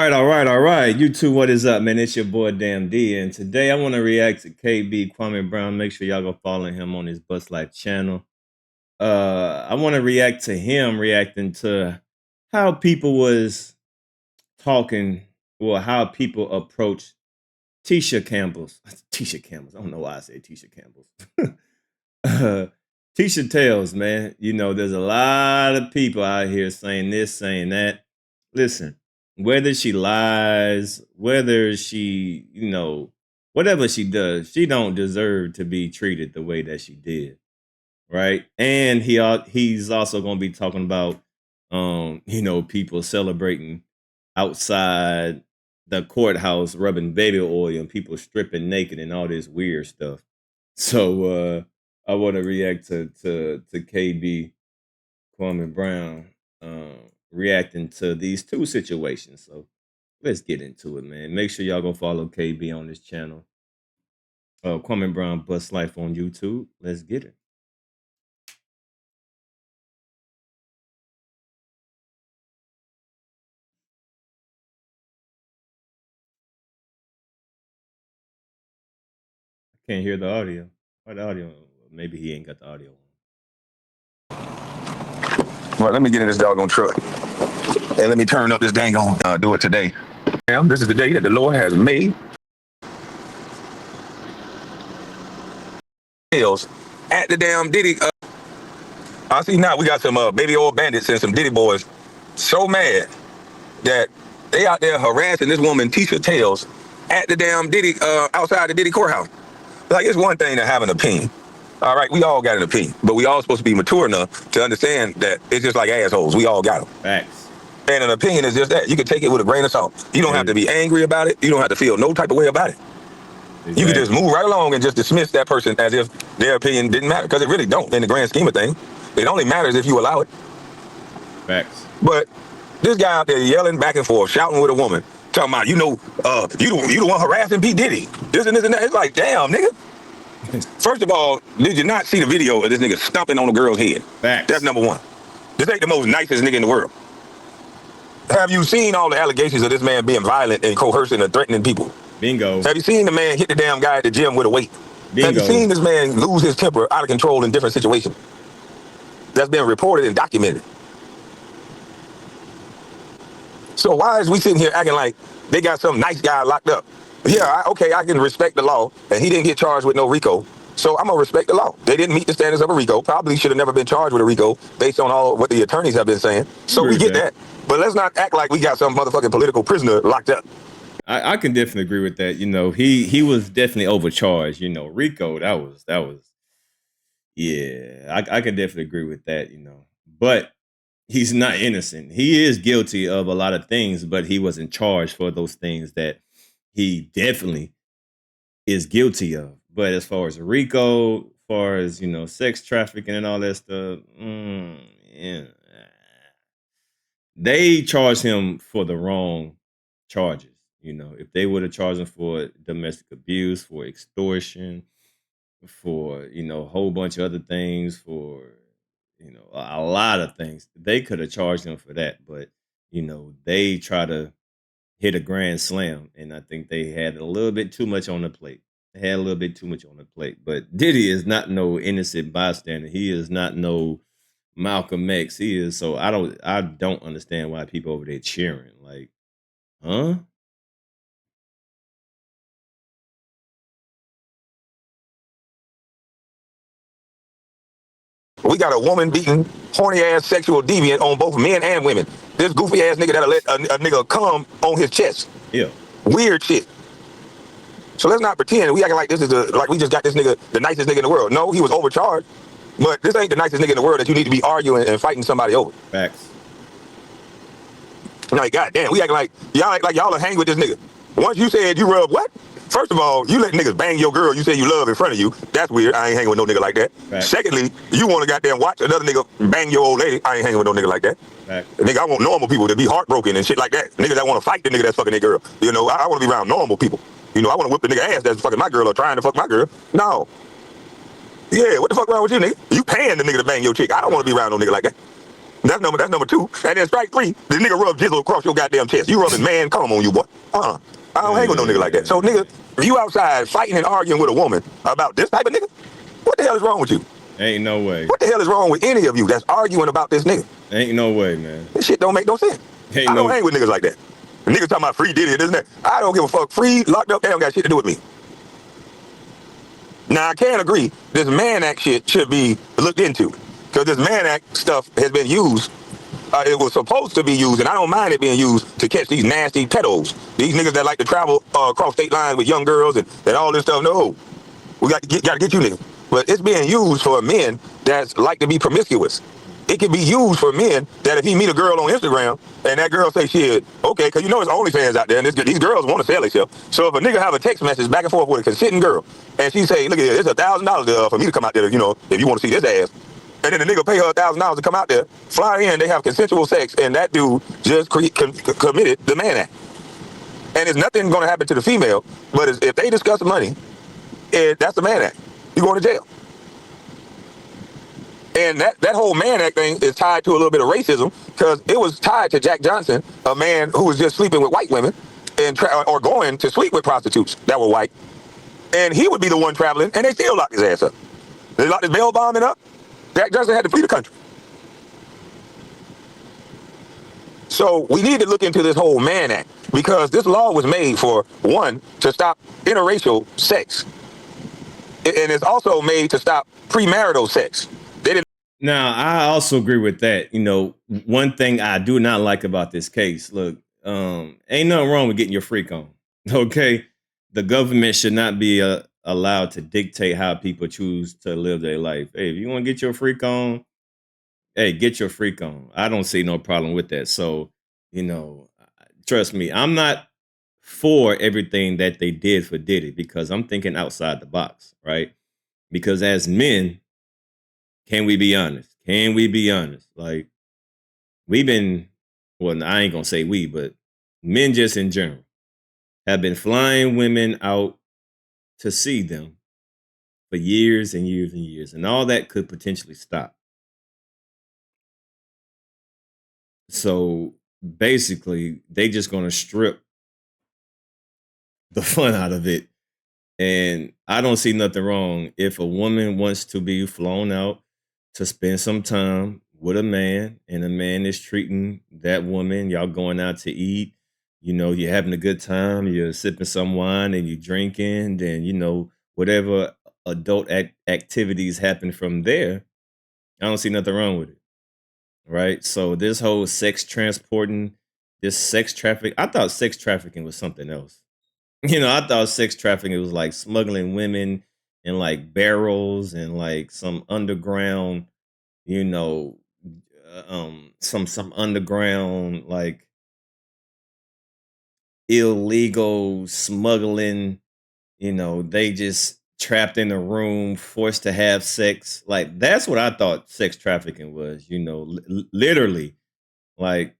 All right. YouTube, what is up, man? It's your boy Damn D, and today I want to react to KB Kwame Brown. Make sure y'all go follow him on his Bust Life channel. I want to react to him reacting to how people was talking, or how people approach Tisha Campbell's. Tisha Campbell's. I don't know why I say Tisha Campbell's. uh, Tisha Tales, man. You know, there's a lot of people out here saying this, saying that. Listen, whether she lies, whether she, whatever she does, she don't deserve to be treated the way that she did, right? And he's also going to be talking about, people celebrating outside the courthouse, rubbing baby oil, and people stripping naked and all this weird stuff. So I want to react to KB Kwame Brown reacting to these two situations. So let's get into it, man. Make sure y'all go follow KB on this channel. Kwame Brown Bust Life on YouTube. Let's get it. I can't hear the audio. Why the audio? Maybe he ain't got the audio on. Well, let me get in this doggone truck and let me turn up this dang on do it today. This is the day that the Lord has made. At the damn Diddy. I see now we got some baby oil bandits and some Diddy boys so mad that they out there harassing this woman Tisha Tales at the damn Diddy outside the Diddy courthouse. Like, it's one thing to have an opinion. All right, we all got an opinion, but we all supposed to be mature enough to understand that it's just like assholes. We all got them. Facts. And an opinion is just that. You can take it with a grain of salt. You don't have to be angry about it. You don't have to feel no type of way about it. Exactly. You can just move right along and just dismiss that person as if their opinion didn't matter, because it really don't in the grand scheme of things. It only matters if you allow it. Facts. But this guy out there yelling back and forth, shouting with a woman, talking about, you the one harassing P. Diddy. This and that. It's like, damn, nigga. First of all, did you not see the video of this nigga stomping on the girl's head? Facts. That's number one. This ain't the most nicest nigga in the world. Have you seen all the allegations of this man being violent and coercing and threatening people? Bingo. Have you seen the man hit the damn guy at the gym with a weight? Bingo. Have you seen this man lose his temper out of control in different situations? That's been reported and documented. So why is we sitting here acting like they got some nice guy locked up? Yeah, okay, I can respect the law, and he didn't get charged with no RICO, so I'm gonna respect the law. They didn't meet the standards of a RICO, probably should have never been charged with a RICO based on all what the attorneys have been saying. So we get that. But let's not act like we got some motherfucking political prisoner locked up. I can definitely agree with that. He was definitely overcharged. RICO, that was yeah, I can definitely agree with that, But he's not innocent. He is guilty of a lot of things, but he wasn't charged for those things that he definitely is guilty of. But as far as RICO, as far as, sex trafficking and all that stuff, yeah. They charged him for the wrong charges. If they would have charged him for domestic abuse, for extortion, for, a whole bunch of other things, for, a lot of things, they could have charged him for that. But, they try to hit a grand slam, and I think they had a little bit too much on the plate. They had a little bit too much on the plate. But Diddy is not no innocent bystander. He is not no Malcolm X. He is. So I don't understand why people over there cheering. Like, huh? We got a woman beating, horny ass sexual deviant on both men and women. This goofy ass nigga that'll let a nigga come on his chest. Yeah. Weird shit. So let's not pretend we acting like this is like we just got this nigga the nicest nigga in the world. No, he was overcharged. But this ain't the nicest nigga in the world that you need to be arguing and fighting somebody over. Facts. Like, goddamn, we acting like y'all hang with this nigga. Once you said you rub what? First of all, you let niggas bang your girl you say you love in front of you. That's weird. I ain't hanging with no nigga like that. Facts. Secondly, you want to goddamn watch another nigga bang your old lady. I ain't hanging with no nigga like that. Facts. Nigga, I want normal people to be heartbroken and shit like that. Niggas that want to fight the nigga that's fucking their girl. I want to be around normal people. I want to whip the nigga ass that's fucking my girl or trying to fuck my girl. No. Yeah, what the fuck wrong with you, nigga? You paying the nigga to bang your chick. I don't want to be around no nigga like that. That's number two. And then strike three, the nigga rub jizzle across your goddamn chest. You rubbing man cum on you, boy. I don't hang with no nigga like that. So nigga, if you outside fighting and arguing with a woman about this type of nigga, what the hell is wrong with you? Ain't no way. What the hell is wrong with any of you that's arguing about this nigga? Ain't no way, man. This shit don't make no sense. I don't hang with niggas like that. Niggas talking about free Diddy and this and that. I don't give a fuck. Free, locked up, they don't got shit to do with me. Now, I can't agree this Mann Act shit should be looked into. Because this Mann Act stuff has been used. It was supposed to be used, and I don't mind it being used to catch these nasty pedos. These niggas that like to travel across state lines with young girls and all this stuff. No, we got to get you niggas. But it's being used for men that like to be promiscuous. It can be used for men that if he meet a girl on Instagram and that girl say shit, okay, because you know it's OnlyFans out there and these girls want to sell themselves. So if a nigga have a text message back and forth with a consenting girl and she say, look at this, it's $1,000 for me to come out there, you know, if you want to see this ass. And then the nigga pay her $1,000 to come out there, fly in, they have consensual sex, and that dude just committed the Mann Act. And there's nothing going to happen to the female, but if they discuss money, that's the Mann Act. You going to jail. And that whole Mann Act thing is tied to a little bit of racism because it was tied to Jack Johnson, a man who was just sleeping with white women and or going to sleep with prostitutes that were white. And he would be the one traveling, and they still locked his ass up. They locked his bail bombing up. Jack Johnson had to flee the country. So we need to look into this whole Mann Act because this law was made for, one, to stop interracial sex. And it's also made to stop premarital sex. Now, I also agree with that. You know, one thing I do not like about this case, look, ain't nothing wrong with getting your freak on. Okay. The government should not be allowed to dictate how people choose to live their life. Hey, if you want to get your freak on, hey, get your freak on. I don't see no problem with that. So, you know, trust me, I'm not for everything that they did for Diddy because I'm thinking outside the box, right? Because as men, can we be honest? Can we be honest? Like, we've been, well, I ain't going to say we, but men just in general have been flying women out to see them for years and years and years. And all that could potentially stop. So basically, they just going to strip the fun out of it. And I don't see nothing wrong if a woman wants to be flown out to spend some time with a man and a man is treating that woman, y'all going out to eat, you know, you're having a good time, you're sipping some wine and you're drinking, then, you know, whatever adult activities happen from there, I don't see nothing wrong with it, right? So this whole sex transporting, this sex traffic, I thought sex trafficking was something else. You know, I thought sex trafficking was like smuggling women in like barrels and like some underground, you know, some underground like illegal smuggling. You know, they just trapped in a room, forced to have sex. Like that's what I thought sex trafficking was. You know, literally, like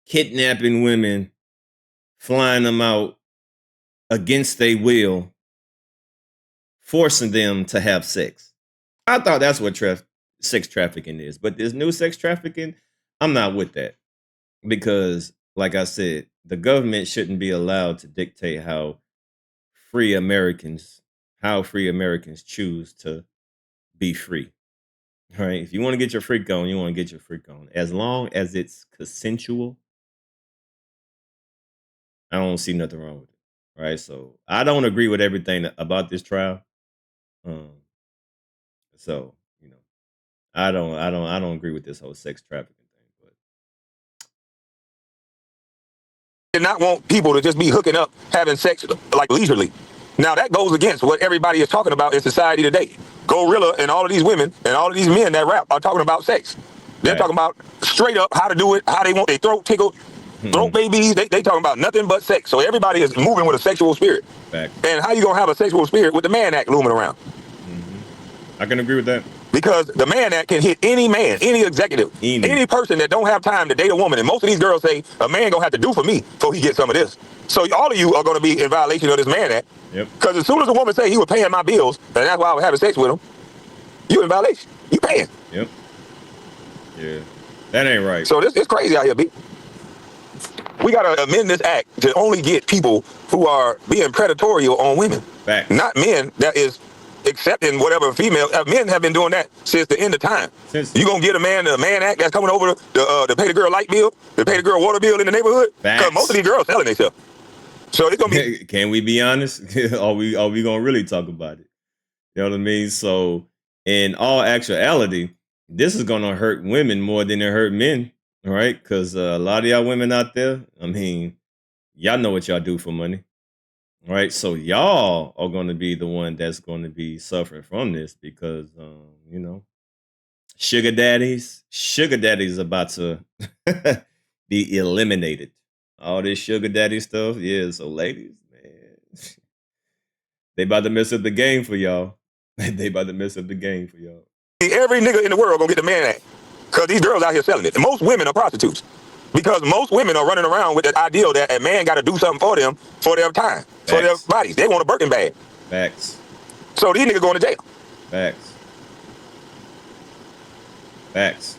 kidnapping women, flying them out against their will, forcing them to have sex. I thought that's what sex trafficking is. But this new sex trafficking, I'm not with that. Because, like I said, the government shouldn't be allowed to dictate how free Americans choose to be free. All right. If you want to get your freak on, you want to get your freak on. As long as it's consensual, I don't see nothing wrong with it. Right. So I don't agree with everything about this trial. So, you know, I don't agree with this whole sex trafficking thing. But did not want people to just be hooking up, having sex like leisurely. Now that goes against what everybody is talking about in society today. Gorilla and all of these women and all of these men that rap are talking about sex. They're talking about straight up how to do it, how they want their throat tickled, throat babies. They talking about nothing but sex. So everybody is moving with a sexual spirit. And how you gonna have a sexual spirit with the Mann Act looming around? I can agree with that. Because the Mann Act can hit any man, any executive, any person that don't have time to date a woman. And most of these girls say, a man gonna have to do for me before he gets some of this. So all of you are gonna be in violation of this Mann Act. Because as soon as a woman say he was paying my bills, and that's why I was having sex with him, you in violation. You paying. Yeah. That ain't right. So it's crazy out here, B. We gotta amend this act to only get people who are being predatory on women, Facts. not men that is accepting whatever female. Men have been doing that since the end of time. You gonna get a man the Mann Act that's coming over to pay the girl light bill, to pay the girl water bill in the neighborhood? Because most of these girls selling themselves. So it's gonna be. Can we be honest? Are we gonna really talk about it? You know what I mean? So in all actuality, this is gonna hurt women more than it hurt men, right? Because a lot of y'all women out there, I mean, y'all know what y'all do for money, right? So y'all are gonna be the one that's going to be suffering from this because, you know, sugar daddies about to be eliminated. All this sugar daddy stuff, yeah. So ladies, man, they about to mess up the game for y'all. They about to mess up the game for y'all. Every nigga in the world gonna get the Mann Act because these girls out here selling it. Most women are prostitutes because most women are running around with that ideal that a man got to do something for them for their time, for their bodies. They want a Birkin bag. Facts. So these niggas going to jail. Facts. Facts.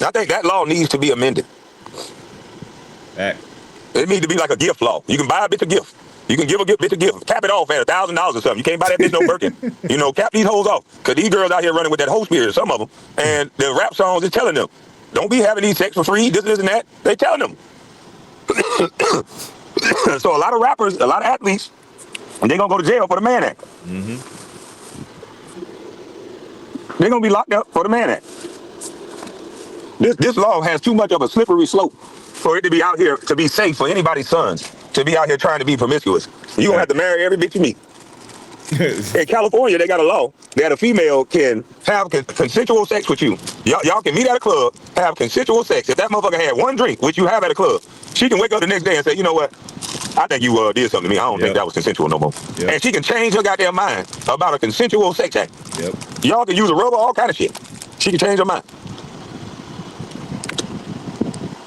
I think that law needs to be amended. Facts. It needs to be like a gift law. You can buy a bitch a gift. You can give a bitch a gift. Cap it off at $1,000 or something. You can't buy that bitch no Birkin. You know, cap these hoes off. Because these girls out here running with that whole spirit, some of them. And the rap songs is telling them, don't be having these sex for free, this and that. They telling them. So a lot of rappers, a lot of athletes, they're going to go to jail for the Mann Act. Mm-hmm. They're going to be locked up for the Mann Act. This law has too much of a slippery slope for it to be out here to be safe for anybody's sons to be out here trying to be promiscuous. You're going to have to marry every bitch you meet. In California, they got a law that a female can have consensual sex with you. Y'all can meet at a club, have consensual sex. If that motherfucker had one drink, which you have at a club, she can wake up the next day and say, you know what? I think you did something to me. I don't think that was consensual no more. And she can change her goddamn mind about a consensual sex act. Y'all can use a rubber, all kind of shit. She can change her mind.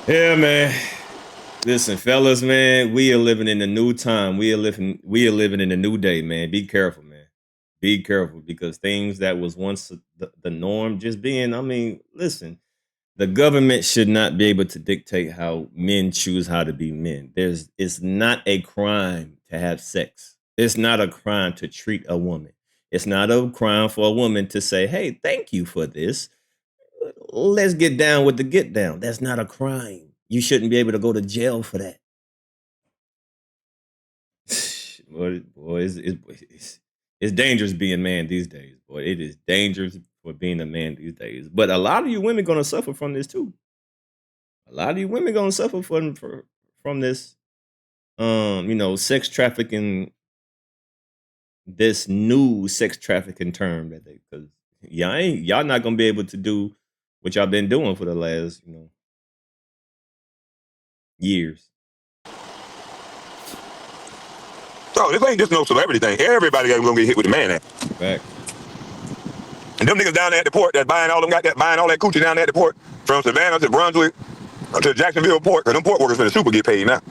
Yeah, man. Listen, fellas, man, we are living in a new time. We are living in a new day, man. Be careful, man. Be careful because things that was once the norm, just being, I mean, listen, the government should not be able to dictate how men choose how to be men. It's not a crime to have sex. It's not a crime to treat a woman. It's not a crime for a woman to say, hey, thank you for this. Let's get down with the get down. That's not a crime. You shouldn't be able to go to jail for that. Boy, it's dangerous being a man these days. Boy, it is dangerous for being a man these days. But a lot of you women gonna suffer from this too. A lot of you women gonna suffer from this. You know, sex trafficking. This new sex trafficking term that they, because y'all not gonna be able to do what y'all been doing for the last, you know, years. Oh, this ain't just no celebrity thing. Everybody gonna get hit with the Mann Act. Right. And them niggas down there at the port that buying all that coochie down there at the port, from Savannah to Brunswick to Jacksonville port, because them port workers finna super get paid now.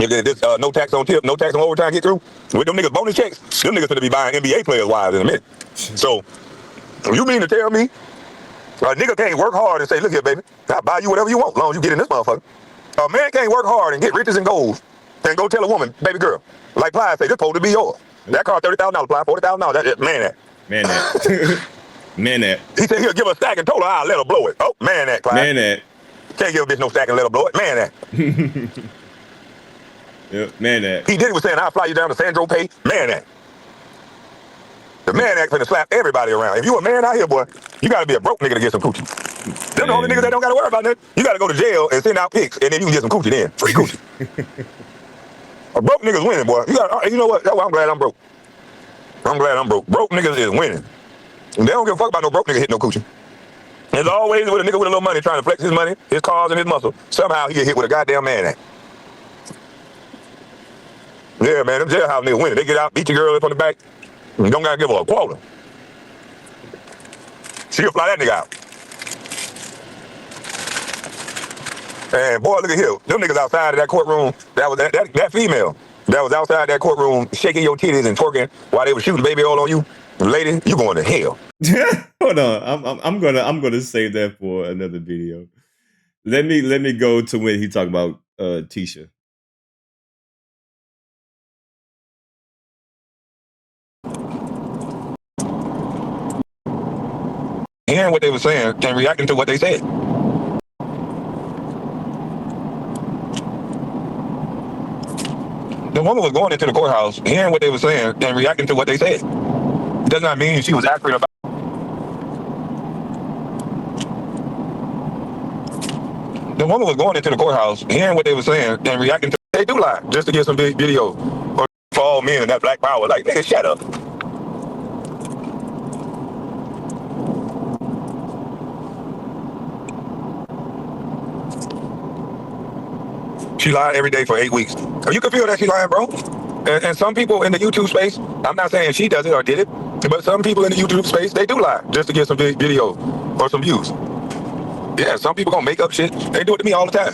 If this no tax on tip, no tax on overtime get through, with them niggas bonus checks, them niggas finna be buying NBA players' wives in a minute. So, you mean to tell me a nigga can't work hard and say, look here, baby, I'll buy you whatever you want as long as you get in this motherfucker. A man can't work hard and get riches and gold and go tell a woman, baby girl, like Plies say, this supposed to be yours. That car $30,000, Plies, $40,000. That's Mann Act. Mann Act. Mann Act. He said he'll give her a stack and told her I'll let her blow it. Oh, Mann Act, Plies. Mann Act. Can't give a bitch no stack and let her blow it. Mann Act. Yep, Mann Act. He Diddy was saying, I'll fly you down to Sandro Pay. Mann Act. The Mann Act finna slap everybody around. If you a man out here, boy, you gotta be a broke nigga to get some coochie. Them the only niggas that don't gotta worry about nothing. You gotta go to jail and send out pics, and then you can get some coochie then. Free coochie. A broke nigga's winning, boy. You know what? That's why I'm glad I'm broke. I'm glad I'm broke. Broke niggas is winning. And they don't give a fuck about no broke nigga hitting no coochie. There's always with a nigga with a little money trying to flex his money, his cars, and his muscle. Somehow he get hit with a goddamn Mann Act. Yeah, man, them jailhouse niggas winning. They get out, beat your girl up on the back, and don't gotta give her a quota. She'll fly that nigga out. And boy, look at here. Them niggas outside of that courtroom, that female that was outside that courtroom shaking your titties and twerking while they were shooting baby oil on you. Lady, you going to hell. Hold on, I'm gonna save that for another video. Let me go to when he talked about Tisha. Hearing what they were saying and reacting to what they said. The woman was going into the courthouse, hearing what they were saying and reacting to what they said. It does not mean she was accurate about. The woman was going into the courthouse, hearing what they were saying and reacting to. They do lie just to get some big video or for all men that black power. Like, nigga, shut up. She lied every day for 8 weeks. You can feel that she lying, bro. And some people in the YouTube space, I'm not saying she does it or did it, but some people in the YouTube space, they do lie just to get some big video or some views. Yeah, some people gonna make up shit. They do it to me all the time.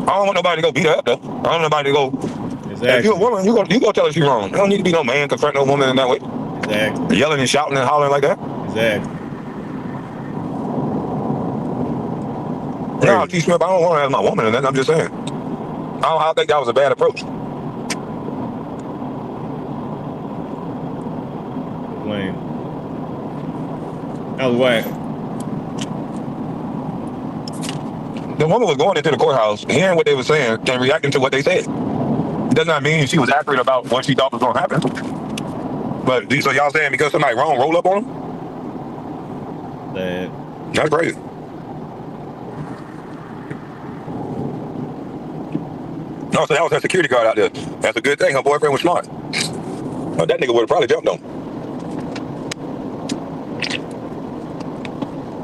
I don't want nobody to go beat her up though. I don't want nobody to go. Exactly. If you're a woman, you go tell her she's wrong. You don't need to be no man confront no woman in that way. Exactly. Yelling and shouting and hollering like that. Exactly. No, T. Smith, I don't want to have my woman in that. I'm just saying. I don't think that was a bad approach. Lame. That was whack. The woman was going into the courthouse, hearing what they were saying and reacting to what they said. It does not mean she was accurate about what she thought was going to happen. But so y'all saying because somebody wrong, roll up on them? That's crazy. No, so that was her security guard out there. That's a good thing. Her boyfriend was smart. Well, that nigga would have probably jumped on.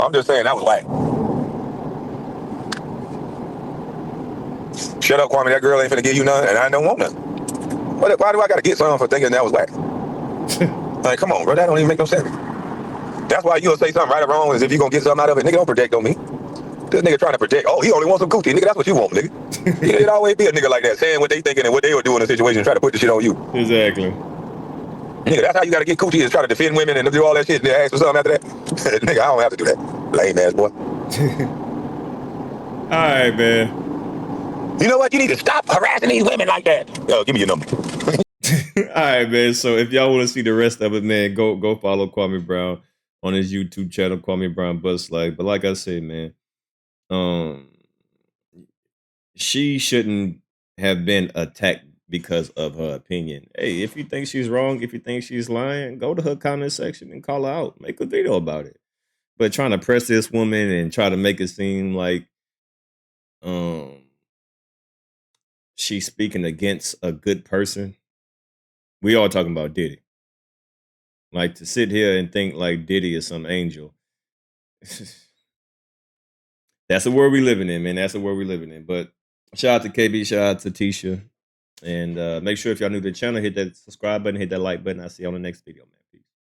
I'm just saying that was whack. Shut up, Kwame. That girl ain't finna give you none, and I don't want none. Why do I gotta get something for thinking that was whack? Like, come on, bro. That don't even make no sense. That's why you'll say something right or wrong is if you gonna get something out of it. Nigga, don't protect on me. This nigga trying to protect. Oh, he only wants some coochie. Nigga, that's what you want, nigga. It always be a nigga like that, saying what they thinking and what they would do in a situation, try to put the shit on you. Exactly. Nigga, that's how you gotta get coochie, is try to defend women and do all that shit and ask for something after that. Nigga, I don't have to do that. Lame ass boy. All right, man. You know what? You need to stop harassing these women like that. Yo, give me your number. All right, man. So if y'all want to see the rest of it, man, go follow Kwame Brown on his YouTube channel, Kwame Brown Bus Life. But like I said, man, she shouldn't have been attacked because of her opinion. Hey, if you think she's wrong, if you think she's lying, go to her comment section and call her out. Make a video about it. But trying to press this woman and try to make it seem like she's speaking against a good person. We all talking about Diddy. Like, to sit here and think like Diddy is some angel. That's the world we living in, man. That's the world we living in. But shout out to KB, shout out to Tisha. And make sure if y'all new to the channel, hit that subscribe button, hit that like button. I'll see you on the next video, man.